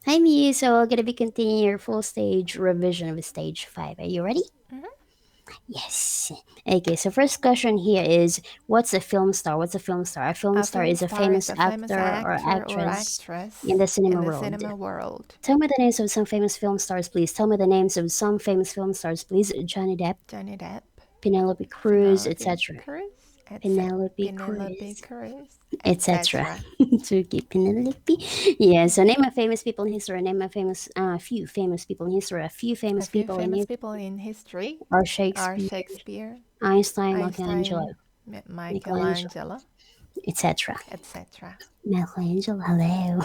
Hi, Miyu. So we're gonna be continuing your full stage revision of stage 5. Are you ready? Mhm. Yes. Okay, so first question here is what's a film star? What's a film star? A film A star film is a star is famous a famous actor or actor or actress in actress the in cinema the world. cinema world. Tell me the names of some famous film stars, please. Tell me the names of some famous film stars, please. Johnny Depp, Johnny Depp, Penelope Cruz, Penelope etc. Cruz, etc. Penelope Penelope Cruz, Cruz, etc. etc. Tricky Penelope. Yeah, so name a famous people in history. Name a famous, few famous people in history. A few A famous few people in famous history people in history are are Shakespeare, Shakespeare, Einstein, Michelangelo, Einstein, Michelangelo, Michelangelo, etc. etc. Michelangelo, hello.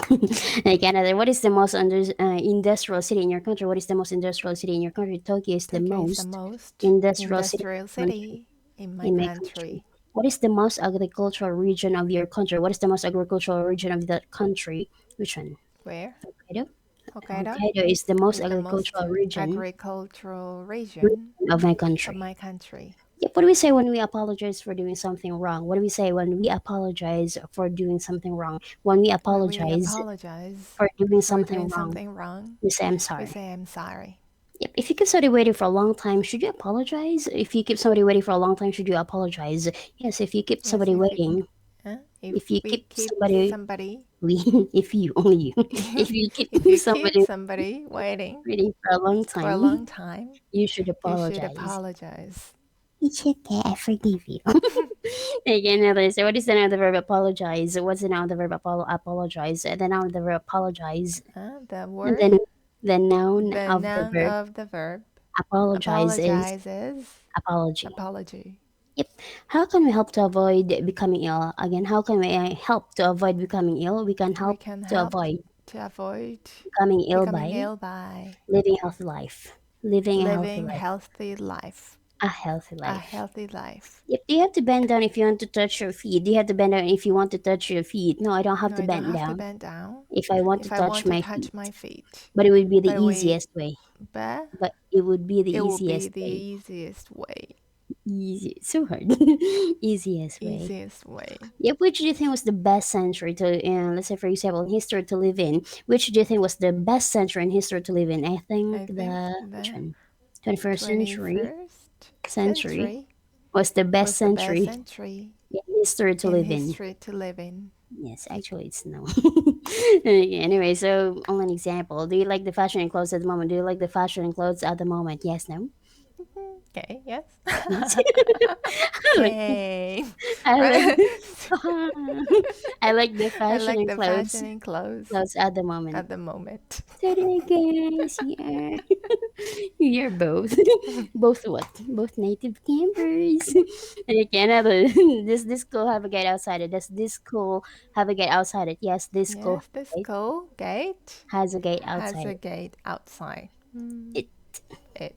Canada, what is the most industrial city in your country? What is the most industrial city in your country? Tokyo is the Tokyo is the most most industrial city industrial in my country. city in my In my country. country. What is the most agricultural region of your country? What is the most agricultural region of that country? Which one? Where? Hokkaido? Hokkaido Hokkaido is the most is the most agricultural agricultural region of my of country. my country. Yep, what do we say when we apologize for doing something wrong? What do we say when we apologize for doing something wrong? When we When we apologize apologize for doing for something doing wrong, something wrong, we say I'm we sorry. say I'm sorry. Yep, if you keep somebody waiting for a long time, should you apologize? If you keep somebody waiting for a long time, should you apologize? Yes, if you keep Yes, somebody waiting, if if you we keep keep somebody, somebody, if you, only you, if you keep if you keep somebody somebody waiting waiting for a long for a time, long time, you should you should apologize. apologize. It's okay, I forgive you. Again, another. So, what is the noun of the verb apologize? What's the noun of the verb apologize? The noun of the verb apologize. The And word, then the noun the of the noun verb of the verb apologize is apologize is apology. apology. Yep. How can we help to avoid becoming ill? Again, how can we help to avoid becoming ill? We can We help can to help avoid to avoid becoming ill becoming by ill by living a healthy life. Living a healthy living life. healthy life. A healthy A life. healthy life. Yep. Do you have to bend down if you want to touch your feet? Do you have to bend down if you want to touch your feet? No, I don't have No, to I don't bend have to down bend down if I want to if I touch want to my touch feet. my feet. But it would be the But easiest way. but But it would be the it will be easiest the way. easiest way. Easy, so hard. Easiest way. Easiest way. Yep. Which do you think was the best century to, let's say, for example, in history to live in? Which do you think was the best century in history to live in? I think I think the which the one? 21st century 21st century century was the best was the best century century in history to in live in. history to live in. Yes, actually, it's no. Okay, anyway, so only an example. Do you like the fashion and clothes at the moment? Do you like the fashion and clothes at the moment? Yes, no. Okay, yes. Yes. I like. Okay. I like. Right. I like the I fashion like and the fashion clothes. and clothes Clothes at the moment. at the moment. Today, guys, yeah. You're both. Both what? Both native campers. Okay, another. This school have a gate outside it. Does this school have a gate outside it? Yes, this school Yes, the school gate has a gate has outside a it. gate outside. It. It.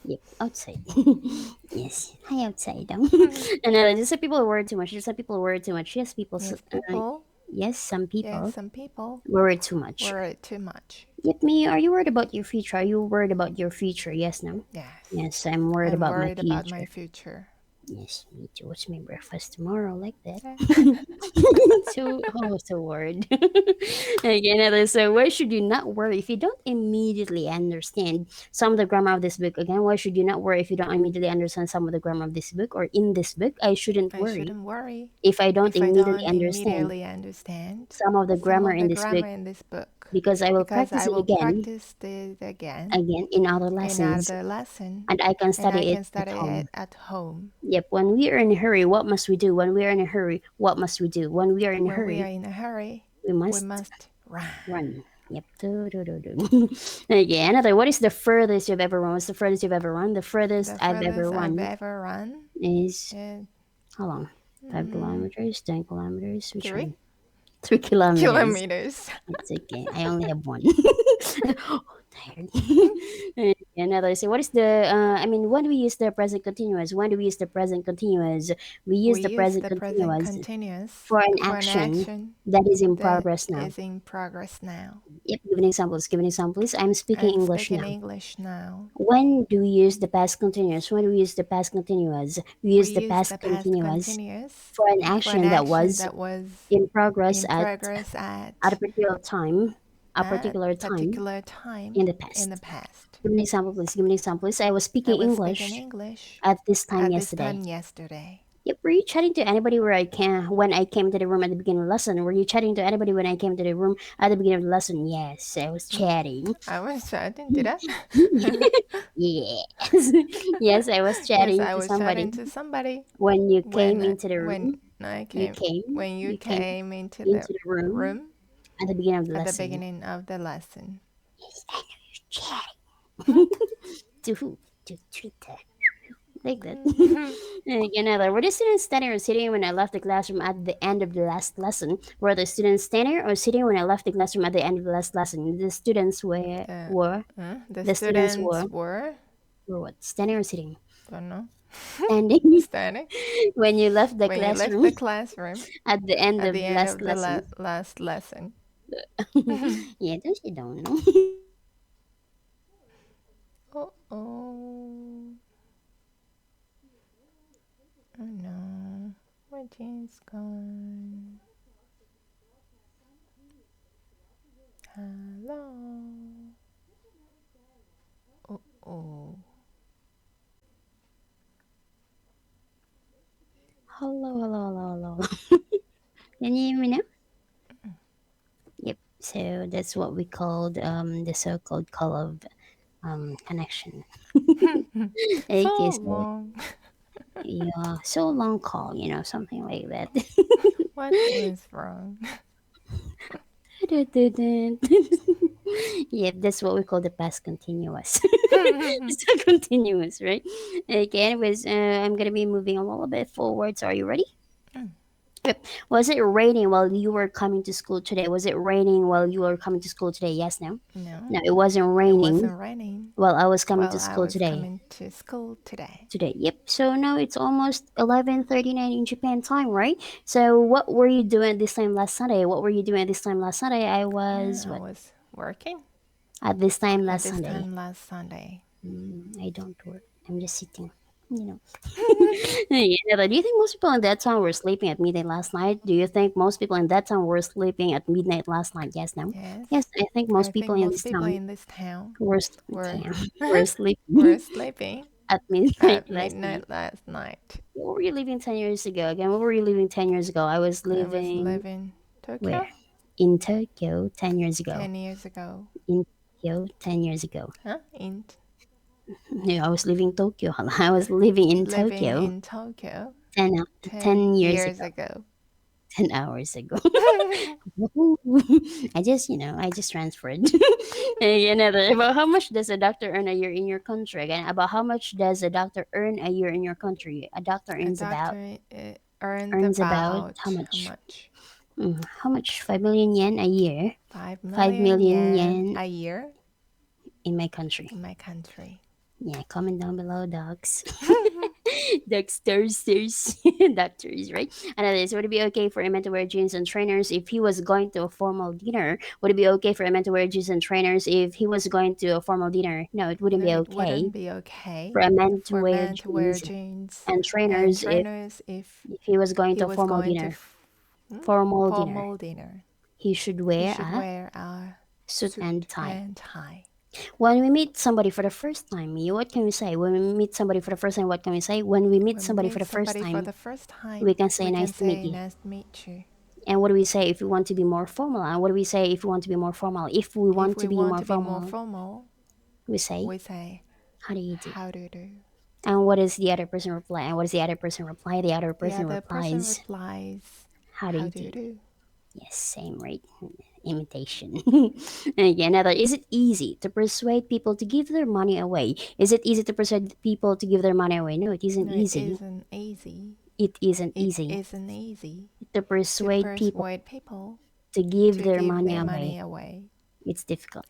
Yep, outside. Yes, hi outside. And just some people worry too much. Just some people worry too much. Yes, people. Yes, people. Yes, some Yes, people some people worry too much. worry too much. Yep, me. Are you worried about your future? Are you worried about your future? Yes, no. Yes. Yes, I'm worried I'm about my worried about future. my future. Yes, me too. What's my breakfast tomorrow? Like that. Yeah. So word. Again, so why should you not worry if you don't immediately understand some of the grammar of this book? Again, why should you not worry if you don't immediately understand some of the grammar of this book or in this book? I shouldn't I worry shouldn't worry if I don't if I immediately don't understand immediately understand some of the some grammar of in the this book grammar in this book because I will because practice I it will again, practice it again again in other in lessons, another lesson and I can and I study it can at study home. it at home. Yep. When we are in a hurry, what must we do? When we are in a hurry, what must we do? When we are in a When we are hurry, in a hurry, we we must must run. run. Yep. Do, do, do, do. Okay, another. What is the furthest you've ever run? What's the furthest you've ever run? The furthest The I've ever furthest I've run ever run is is how long? 5 mm, kilometers, 10 kilometers. Which three one? 3 kilometers. kilometers. It's okay. I only have one. Oh, tired. Another. So, what is the? When do we use the present continuous? When do we use the present continuous? We use We the use present the present continuous continuous for an for an action action that is in that progress now. is in progress now. Yep. Give an example. Give an example, please. I'm speaking I'm English speaking now. English now. When do we use the past continuous? When do we use the past continuous? We We use the use the past past continuous continuous for an for an action that action was that was in progress in progress at a particular time, a particular time in the past. Give me an example, please. Give me an example, please. I was speaking English at this time yesterday. Yep. Were you chatting to anybody when I came to the room at the beginning of the lesson? Were you chatting to anybody when I came to the room at the beginning of the lesson? Yes, I was chatting. I was chatting, did I? Yes. Yes, I was chatting Yes, I to was somebody. chatting to somebody. When you came into the room. When you came into the the room room at the beginning of the at the lesson. beginning of the lesson. Yes, I know you're chatting. To who? To Twitter. Like that. Another. Were the students standing or sitting when I left the classroom at the end of the last lesson? Were the students standing or sitting when I left the classroom at the end of the last lesson? The students were. The students were what? Standing or sitting? Don't know. Standing. Standing. When you left the When classroom. you left the classroom. At the end At of the the end last of the lesson. last lesson. Yeah, those you don't know. Oh no, my jeans gone. Hello. Hello. Can you hear me now? Yep. So that's what we called the so-called call of connection. Okay, so long. Yeah, so long call, something like that. What was wrong? Yeah, that's what we call the past continuous. It's so continuous, right? Okay, anyways, I'm gonna be moving a little bit forward. So are you ready? Yep. Was it raining while you were coming to school today? Was it raining while you were coming to school today? Yes, no? No, it wasn't raining. It wasn't raining. While I was coming to school today. Today. Yep. So now it's almost 11:39 in Japan time, right? So what were you doing this time last Sunday? I was working. At this time last Sunday. I don't work. I'm just sitting. Yeah, but do you think most people in that town were sleeping at midnight last night? Do you think most people in that town were sleeping at midnight last night? Yes, no? Yes, I think most people in this town were sleeping at midnight last night. What were you living 10 years ago? Again, what were you living 10 years ago? I was living Tokyo. Where? In Tokyo 10 years ago. 10 years ago. In Tokyo 10 years ago. Huh? In Yeah, I was living Tokyo. I was living in Tokyo. 10 years ago. 10 hours ago. I just transferred. About how much does a doctor earn a year in your country? Again, about how much does a doctor earn a year in your country? A doctor earns about how much? How much? 5 million yen a year. 5 million yen a year in my country. Yeah, comment down below, docs. Doctors, doctors, right? Another is, would it be okay for a man to wear jeans and trainers if he was going to a formal dinner? Would it be okay for a man to wear jeans and trainers if he was going to a formal dinner? No, it wouldn't be okay. For a man to wear jeans and trainers if he was going to a formal dinner. Formal dinner. He should wear a suit and tie. When we meet somebody for the first time, what can we say? When we meet somebody for the first time, what can we say? When we meet somebody for the first time, we can say nice to meet you. And what do we say if we want to be more formal? And what do we say if we want to be more formal? If we want to be more formal, we say, how do you do? And what does the other person reply? The other person replies, how do you do? Yes, same, right? Imitation. Again, another. Is it easy to persuade people to give their money away? Is it easy to persuade people to give their money away? No, it isn't easy. It isn't easy to persuade people to give their money away. It's difficult.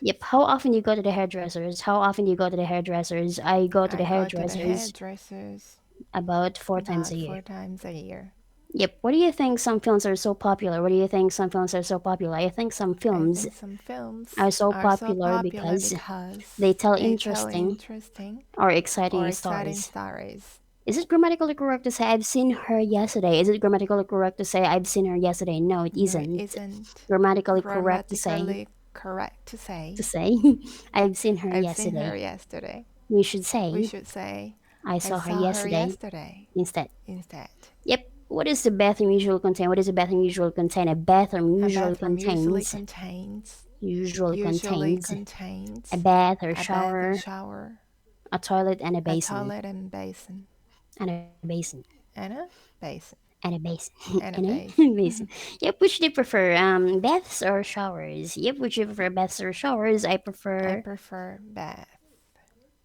Yep. How often do you go to the hairdressers? I go to the hairdressers about 4 times a year. Yep. What do you think some films are so popular? I think some films are so popular because they tell interesting or exciting stories. Is it grammatically correct to say I've seen her yesterday? Is it grammatically correct to say I've seen her yesterday? No, it No, isn't. it isn't Grammatically correct to grammatically correct to say. I've seen her I've seen her yesterday. yesterday. We should say We should say I I saw her saw her yesterday yesterday instead. instead. Yep. What is the bathroom usually contain? What does a bathroom usually contain? A bathroom A usually bathroom contains usually a contains bath or a bath shower, and shower, a toilet and a a basin, toilet and basin, and a basin, and a basin, and a basin, and a and a basin. basin. Yep. Which do you prefer? Baths or showers? Yep. Which do you prefer? Baths or showers? I I prefer prefer bath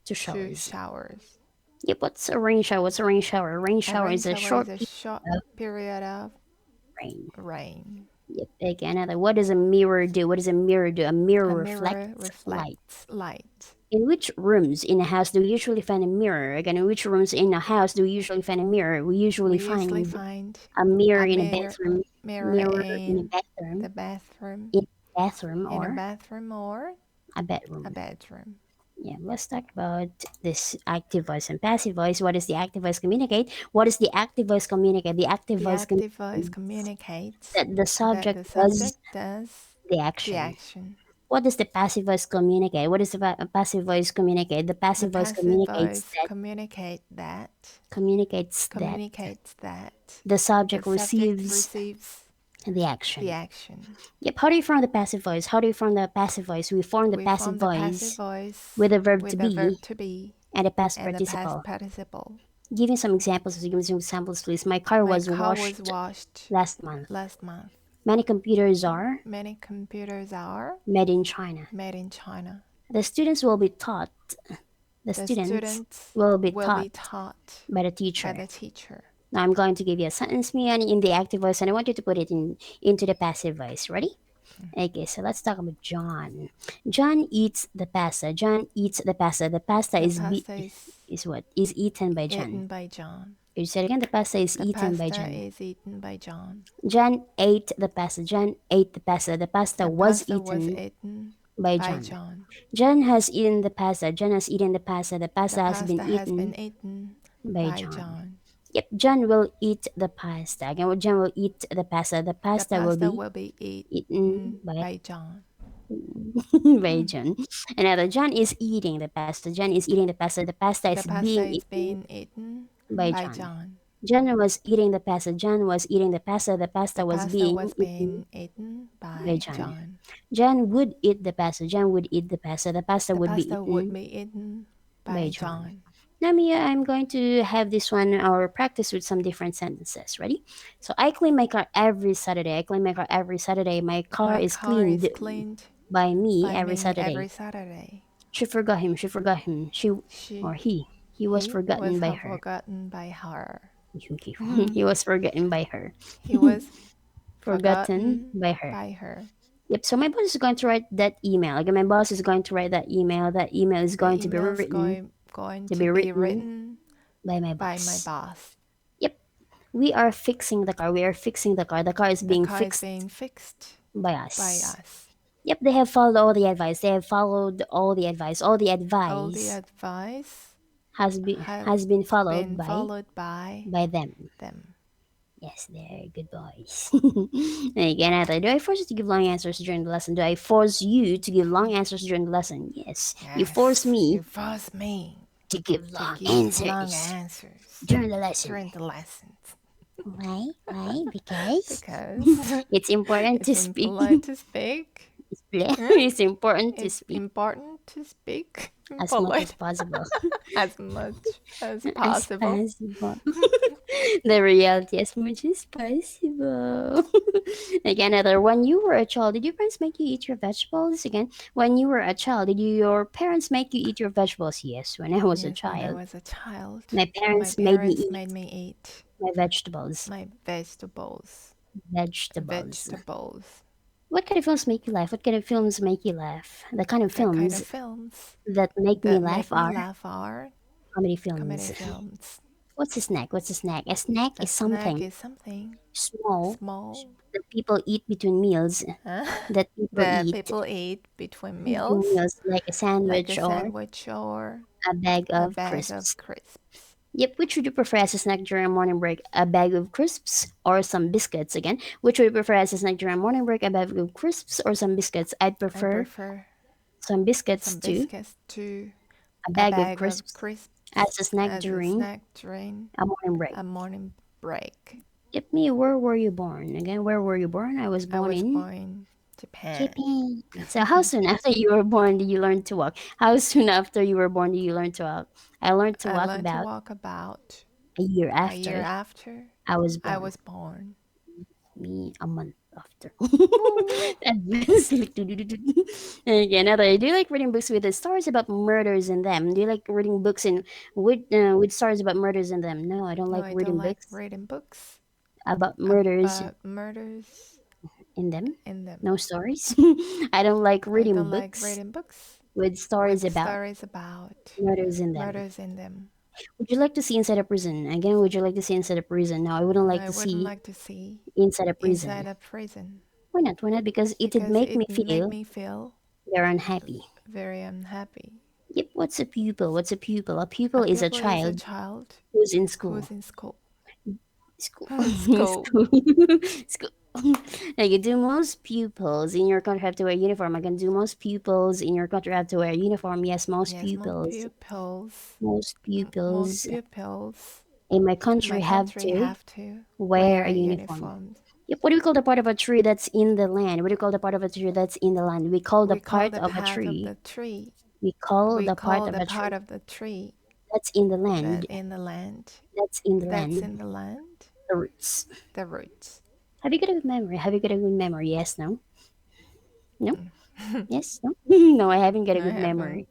to to showers. showers. Yep. What's a rain shower? What's a rain shower? Rain A shower rain is a shower short is a period short of period of rain. rain. Yep. Okay, another. What does a mirror do? What does a mirror do? A mirror A mirror reflects light. reflects light. In which rooms in a house do we usually find a mirror? Again, in which rooms in a house do we usually find a mirror? We usually find a mirror a in a bathroom, mirror mirror in a in bathroom, the bathroom, in a bathroom in a or bathroom or a bedroom. a bedroom. Yeah, let's talk about this active voice and passive voice. What does the active voice communicate? What does the active voice communicate? The active The voice active voice communicates communicates that the that subject the does subject does the the action. action. What does the passive voice communicate? What does the passive voice communicate? The The passive voice passive communicates voice that communicates that the the subject subject receives receives the action. the action. Yep. How do you form the passive voice? How do you form the passive voice? We form the We passive form the passive voice voice with the verb to with the be verb to be and the past and the past participle. participle. Give me some examples. Give me some examples, please. My car My was car was washed washed last month. last month. Many computers are Many computers are made in China. made in China. The students will be taught. The The students students will be will be taught taught by the by teacher. the teacher. Now I'm going to give you a sentence, me, and in the active voice, and I want you to put it into the passive voice. Ready? Okay, so let's talk about John. John eats the pasta. John eats the pasta. The pasta The is pasta is what is eaten by John. eaten by John. You said again. The pasta is The eaten by pasta John. is eaten by John. John ate the pasta. John ate the pasta. The pasta The was pasta was eaten eaten by by John. John. John has eaten the pasta. John has eaten the pasta. The The pasta has been pasta has eaten been eaten by by John. John. Yep, John will eat the pasta. Again, John will eat the pasta. The The pasta will pasta be will be eaten eaten by John. by John. Another, John is eating the pasta. John is eating the pasta. The pasta The is pasta being is eaten being eaten by by John. John. John was eating the pasta. John was eating the pasta. The pasta The was pasta being was eaten being eaten by by John. John. John would eat the pasta. John would eat the pasta. The pasta The would be pasta would eaten be eaten by by John. John. Now, Mia, I'm going to have this one or practice with some different sentences. Ready? So, I clean my car every Saturday. I clean my car every Saturday. My car My is car cleaned is cleaned by me by every me Saturday. every Saturday. She forgot him. She forgot him. She or he was forgotten by her. Forgotten by her. He was forgotten by her. He was Forgotten by her. by her. Yep. So my boss is going to write that email. Again, my boss is going to write that email. That email is going to be email's written going to to be be written by my by my boss. boss. Yep. We are fixing the car. We are fixing the car. The car is The being car is fixed being fixed by us. by us. Yep. They have followed all the advice. They have followed all the advice. All the All advice the advice has been followed by them. them. Yes, they're good boys. And again, Heather, do I force you to give long answers during the lesson? Do I force you to give long answers during the lesson? Yes. You force me You force me to give to long give answers long answers during the lesson. during the lessons. Why? Because Because it's important to it's speak. impolite to speak. It's important to It's speak important to speak as much as possible. as much as As possible. possible. The reality as much as possible. Again, Heather, when you were a child, did your parents make you eat your vegetables? Again, when you were a child, did your parents make you eat your vegetables? Yes, when I was a Yes, when I child, was a child, my my parents made me parents eat made me eat my vegetables. my vegetables. Vegetables. Vegetables. What kind of films make you laugh? What kind of films make you laugh? The kind of The kind films of films that make me that laugh make me are laugh are comedy comedy films. films. What's a snack? What's a snack? A snack A is snack something is something small small that people eat between meals. That people that eat people eat between between meals, meals, like a like a sandwich or sandwich or a bag a of bag of crisps. crisps. Yep, which would you prefer as a snack during a morning break? A bag of crisps or some biscuits? Again, which would you prefer as a snack during a morning break? A bag of crisps or some biscuits? I'd I prefer prefer some biscuits some to biscuits to a a bag of bag of crisps as crisps a snack as a during snack during a morning break. a morning break. Yep, me, where were you born? Again, where were you born? I was I born was in born in Japan. Japan. So, how soon after you were born did you learn to walk? How soon after you were born did you learn to walk? I learned to I walk learned to about walk about a year a year after after I was I born. was born. Me a month after. Woo. Advanced. Again, another. Do you like reading books with the stories about murders in them? Do you like reading books with stories about murders in them? No, I don't No, like I don't reading like books reading books about murders about murders in them. in them. No stories. I don't like I reading don't like books reading books with stories with about stories about murders in them. murders in them. Would you like to see inside a prison? Again, would you like to see inside a prison? No, I wouldn't No, like I to wouldn't see like to see inside a prison. inside a prison Why not? Why not? Because it would because make me it make feel me feel they're unhappy. very unhappy. Yep, what's a pupil? What's a pupil? A A pupil is a pupil is a child child who's in school. who's in school. School. School. School. School. Like, do most pupils in your country have to wear uniform? Again, do most pupils in your country have to wear uniform? Yes, most Yes, pupils. Most most pupils pupils in my in my country have country to have to wear a wear uniform. uniforms. Yep, what do we call the part of a tree that's in the land? What do you call the part of a tree that's in the land? We call the We call part the of a path of tree. the tree. We call We the part call of the a part tree of the tree that's in the that land. in the land. That's in the That's land. in the land. The roots. The roots. Have you got a good memory? Have you got a good memory? Yes, no? No? Yes, no? No, I haven't got a I good haven't memory.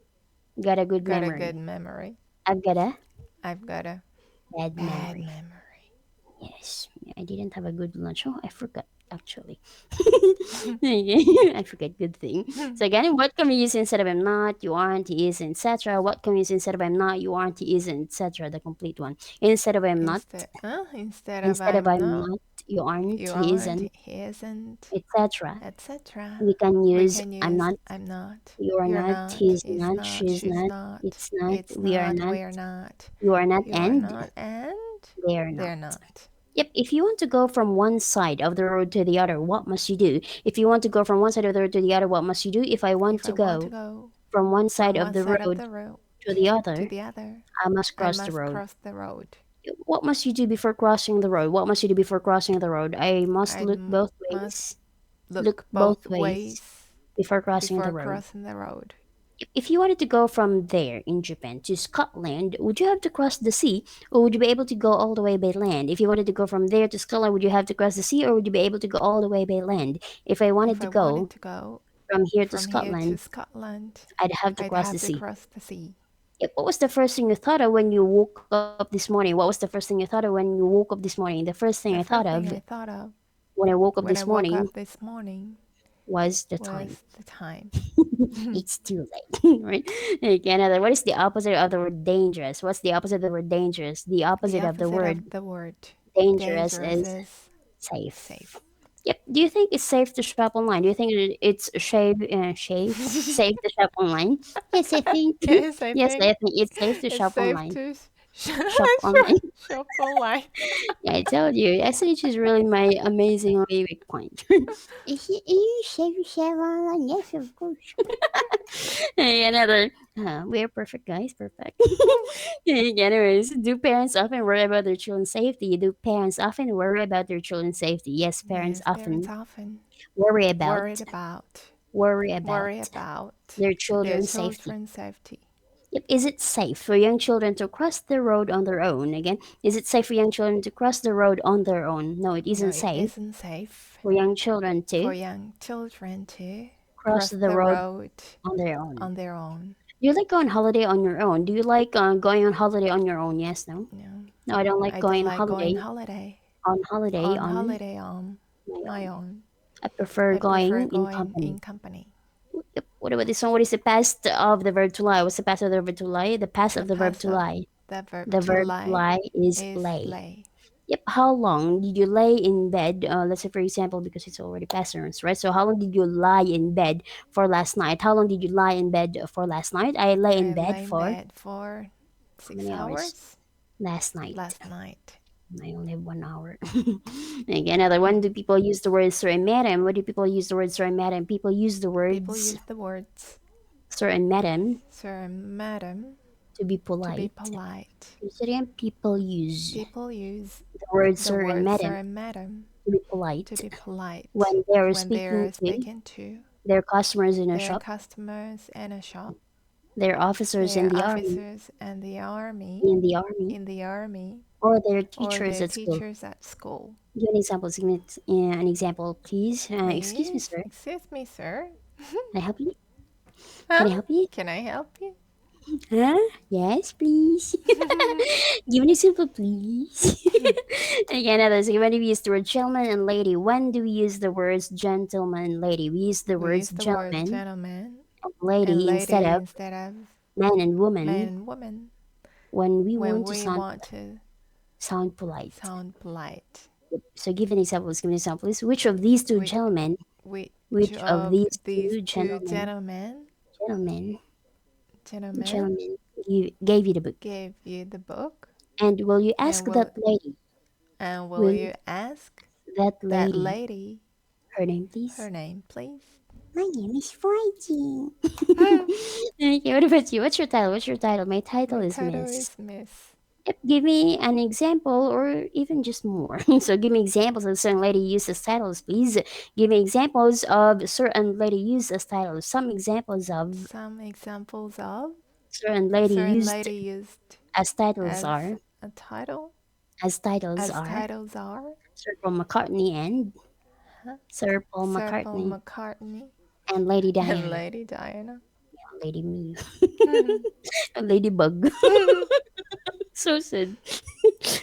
Got a good got a good memory. memory. I've got a I've got a bad bad memory. memory. Yes, I didn't have a good lunch. Oh, I forgot actually. I forget good thing. So again, what can we use instead of I'm not, you aren't, he is, etc. What can we use instead of I'm not, you aren't, he is, etc. The complete one. Instead of I'm not, Instead of instead of I'm I'm not, not, you aren't, you he aren't, isn't, he isn't, etc. etc. We can We use can I'm use not, I'm not, you are you're not, not, he's he's not, not, she's she's not, not, it's not, it's we are not, not, we're not, you are not, you are and not, and they are not. they're not. Yep, if you want to go from one side of the road to the other, what must you do? If you want to go from one side of the road to the other, what must you do? If I want If to I want to go go from one side from of one the side of road the road to the to other, the other, I must I cross the must road. cross the road. What must you do before crossing the road? What must you do before crossing the road? I must I look both must ways. look Look both both ways ways before crossing the before road. crossing the road. If you wanted to go from there in Japan to Scotland, would you have to cross the sea or would you be able to go all the way by land? If you wanted to go from there to Scotland, would you have to cross the sea or would you be able to go all the way by land? If I wanted If to I wanted go to go from here to from here to Scotland, Scotland, I'd have to I'd cross the have to sea. cross the sea. Yep, what was the first thing you thought of when you woke up this morning? What was the first thing you thought of when you woke up this morning? The first thing I The thought first of thing I thought of when I woke up when this I woke morning up this morning was the time. was the time. It's too late, right? Okay, another. What is the opposite of the word dangerous? What's the opposite of the word dangerous? The The opposite of the opposite of word the word dangerous dangerous is is safe. safe. Yep. Do you think it's safe to shop online? Do you think it's safe to shop online? Yes, I think. Yes, I Yes, think I think it's safe to it's shop safe online. to Shop online. shop online. Yeah, I told you, SH is really my amazingly weak point. Is you safe to shop online? Yes, of course. Hey, another. We're perfect, guys. Perfect. Hey, anyways, do parents often worry about their children's safety? Do parents often worry about their children's safety? Yes, parents Yes, parents often often worry about worried about worry about worry about their their children's safety. children's safety. Yep. Is it safe for young children to cross the road on their own? Again, is it safe for young children to cross the road on their own? No, it No, isn't it safe isn't safe for young children for to young children to cross cross the the road road on their own. on their own. Do you like going on holiday on your own? Do you like going on holiday on your own? Yes, no? No, No, I don't like I don't going like going holiday on on holiday on my my own. own. I prefer I prefer going in going company. in company. Yep. What about this one? What is the past of the verb to lie? What's the past of the verb to lie? The past The of the verb past to of lie. the verb The to verb to lie lie is is lay. lay. Yep. How long did you lay in bed? Let's say, for example, because it's already past tense, right? So, how long did you lie in bed for last night? How long did you lie in bed for last night? I lay in I bed lay in for bed for how six many hours? hours. Last night. Last night. I only have 1 hour. Okay, another one. Do people use the word sir and madam? What do people use the word sir and madam? People use the People words use the words sir and madam sir and madam to be to polite. be polite. Again, people use People use the word the sir and word madam sir and madam to be polite to be polite when they are when they are speaking speaking to their customers in a their shop, customers in a shop, their officers their in the army, officers and the army, in the army, in the army, or their or teachers their at school. teachers at school. Give an example. Give me an example, please. Excuse me, Please, sir. excuse me, sir. Can I help you? Huh? Can I help you? Can I help you? Huh? Yes, please. Give an example, please. Again, others. When do we use the word gentleman and lady? When do we use the words gentleman and lady? We use the We words use the word gentleman gentleman and lady and instead lady of instead of man and woman man and woman when we when want to we want to sound polite. sound polite. So give an example. Give an example, please. Which of these two Which, gentlemen? which Which of of these these two two gentlemen gentlemen gave you the book? gave you the book? And will you ask And that lady? will Will you ask that that lady lady her name, please? her name, please? My name is Huazheng. Okay, what about you? What's your title? What's your title? My title My is title Miss. is Miss. Yep, give me an example or even just more. So give me examples of certain lady use as titles, please. Give me examples of certain lady use as titles. Some examples of Some examples of certain lady certain used lady used as titles as are. a title, As titles as are titles are Sir Paul McCartney and Sir Paul Sir Paul McCartney McCartney and Lady and Diana. Lady Diana. Lady Miyu. Ladybug. So sad.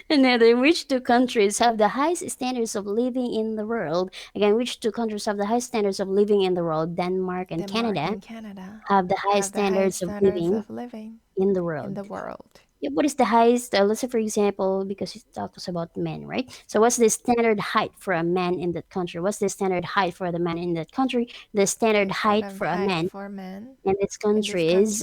Another, which two countries have the highest standards of living in the world? Again, which two countries have the highest standards of living in the world? Denmark and Denmark Canada and Canada have the highest have the highest standards of standards living of living in the in the world. world. Yeah, what is the highest? Let's say, for example, because it talks about men, right? So, what's the standard height for a man in that country? What's the standard height for the man in that country? The standard The height standard for a height man for men in this in this country country is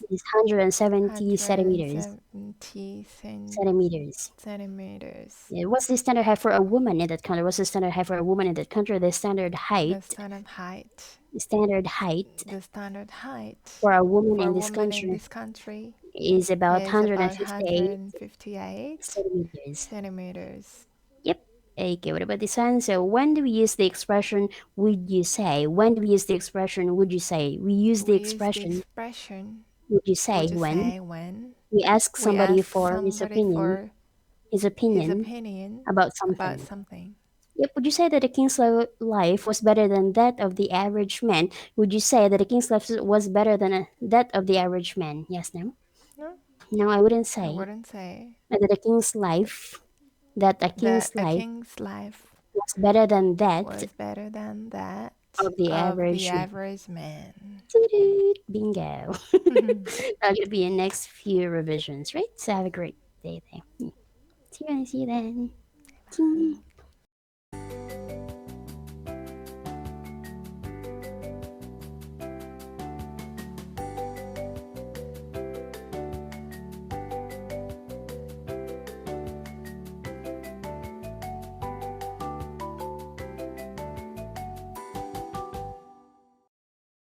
is 170 centimeters. 170 Centimeters. centimeters. Yeah, what's the standard height for a woman in that country? What's the standard height for a woman in that country? The standard The height, standard height, standard height the standard height for a woman for a in this woman in country this country is about is about 158 158 centimeters. centimeters. Yep. Okay, what about this one? So when do we use the expression would you say? When do we use the expression would you say? We use the We use the expression expression would you say would you when say when we ask we somebody ask for somebody for his his opinion opinion about about something. something. Yep. Would you say that the king's life was better than that of the average man? Would you say that the king's life was better than that of the average man? Yes, no? No, No, I wouldn't I say wouldn't say that the king's life, that a that king's a life king's life was better than that was better than that of the of the average man. average man. Toot, bingo. That'll be your next few revisions, right? So have a great day there. See you then. Ting.